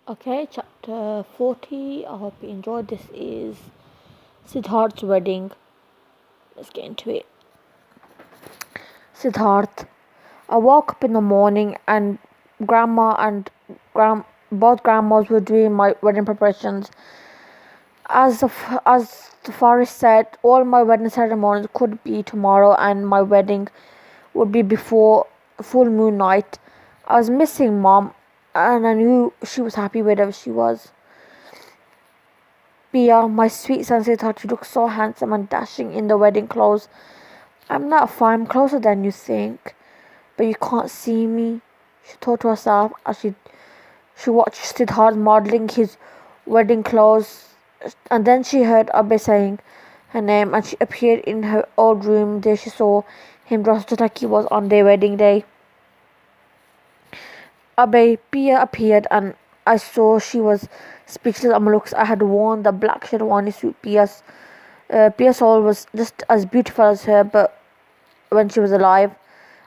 Okay, chapter 40. I hope you enjoyed. This is Siddharth's wedding. Let's get into it. Siddharth. I woke up in the morning and grandma and both grandmas were doing my wedding preparations. As the forest said, all my wedding ceremonies could be tomorrow and my wedding would be before full moon night. I was missing mom and I knew she was happy wherever she was. Pia, my sweet sensei, thought you looked so handsome and dashing in the wedding clothes. I'm not far, I'm closer than you think. But you can't see me, she thought to herself as she watched Siddharth modeling his wedding clothes. And then she heard Abe saying her name and she appeared in her old room. There she saw him dressed just like he was on their wedding day. Abe, Pia appeared and I saw she was speechless at my looks. I had worn the black sherwani suit Pia's soul was just as beautiful as her, but when she was alive.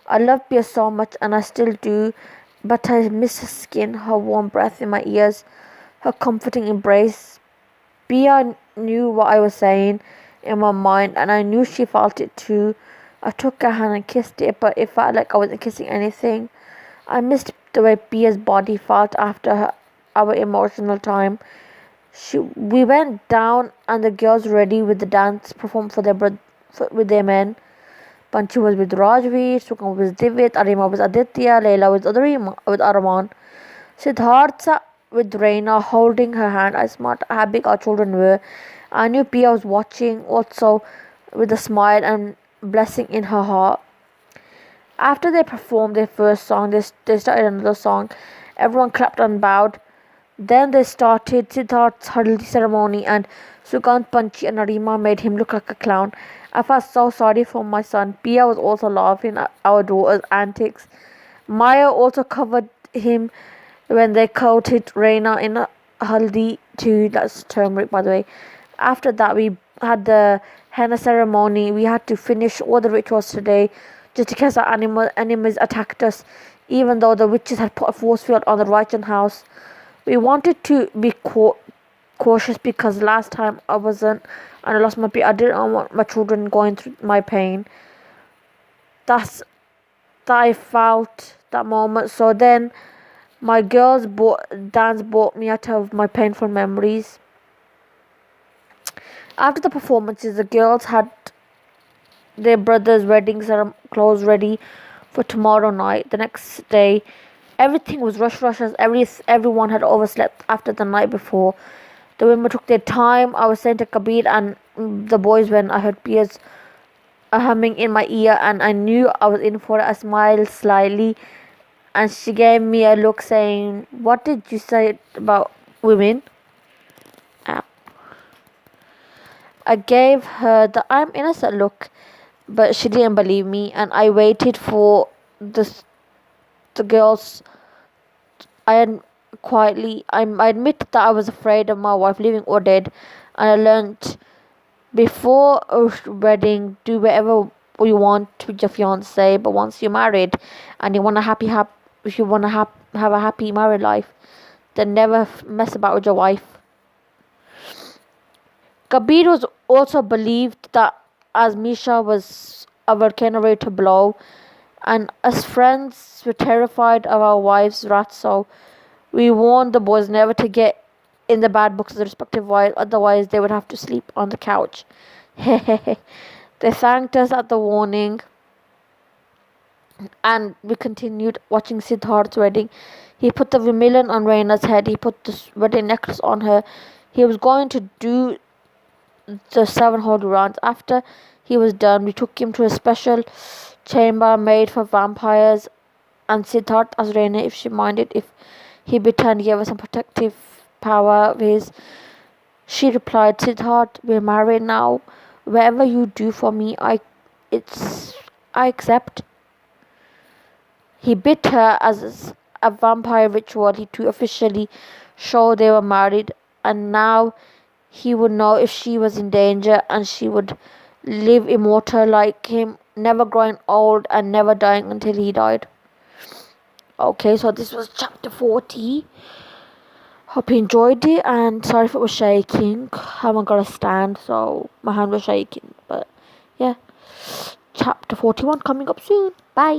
I love Pia so much, and I still do, but I miss her skin, her warm breath in my ears, her comforting embrace. Pia knew what I was saying in my mind, and I knew she felt it too. I took her hand and kissed it, but it felt like I wasn't kissing anything. I missed the way Pia's body felt after our emotional time. We went down and the girls ready with the dance performed with their men. Panchi was with Rajveer, Sukam was Divit, Arima was Aditya, Leila was with Araman. Siddharth sat with Reina holding her hand. I smiled at how big our children were. I knew Pia was watching also with a smile and blessing in her heart. After they performed their first song, they started another song. Everyone clapped and bowed. Then they started Siddharth's Haldi ceremony and Sugant, Panchi and Arima made him look like a clown. I felt so sorry for my son. Pia was also laughing at our daughter's antics. Maya also covered him when they coated Reina in haldi too. That's turmeric, by the way. After that, we had the henna ceremony. We had to finish all the rituals today, just in case our enemies attacked us. Even though the witches had put a force field on the Raichen house, we wanted to be cautious because last time I wasn't and I lost my I didn't want my children going through my pain. That I felt that moment. So then my dance brought me out of my painful memories. After the performances, the girls had their brother's wedding clothes ready for tomorrow night. The next day, everything was rush as everyone had overslept after the night before. The women took their time. I was saying to Kabir and the boys when I heard Pia's humming in my ear and I knew I was in for it. I smiled slightly and she gave me a look saying, "What did you say about women?" I gave her the I'm innocent look, but she didn't believe me and I waited for the girls. I admit that I was afraid of my wife living or dead, and I learned before a wedding, do whatever you want with your fiance, but once you're married and you want if you want to have a happy married life, then never mess about with your wife. Kabir was also believed that as Misha was a volcano ready to blow, and as friends were terrified of our wives' wrath, so we warned the boys never to get in the bad books of their respective wives, otherwise they would have to sleep on the couch. They thanked us at the warning, and we continued watching Siddharth's wedding. He put the vermilion on Reina's head, he put the wedding necklace on her. He was going to do the 7 holy rounds. After he was done, we took him to a special chamber made for vampires, and Siddharth asked Reina if she minded if he bit her and gave her some protective power of his. She replied, "Siddharth, we're married now. Whatever you do for me, I accept." He bit her as a vampire ritual to officially show they were married, and now he would know if she was in danger and she would live immortal like him, never growing old and never dying until he died. Okay, so this was chapter 40. Hope you enjoyed it, and sorry if it was shaking. Haven't got a stand, so my hand was shaking. But yeah, chapter 41 coming up soon. Bye.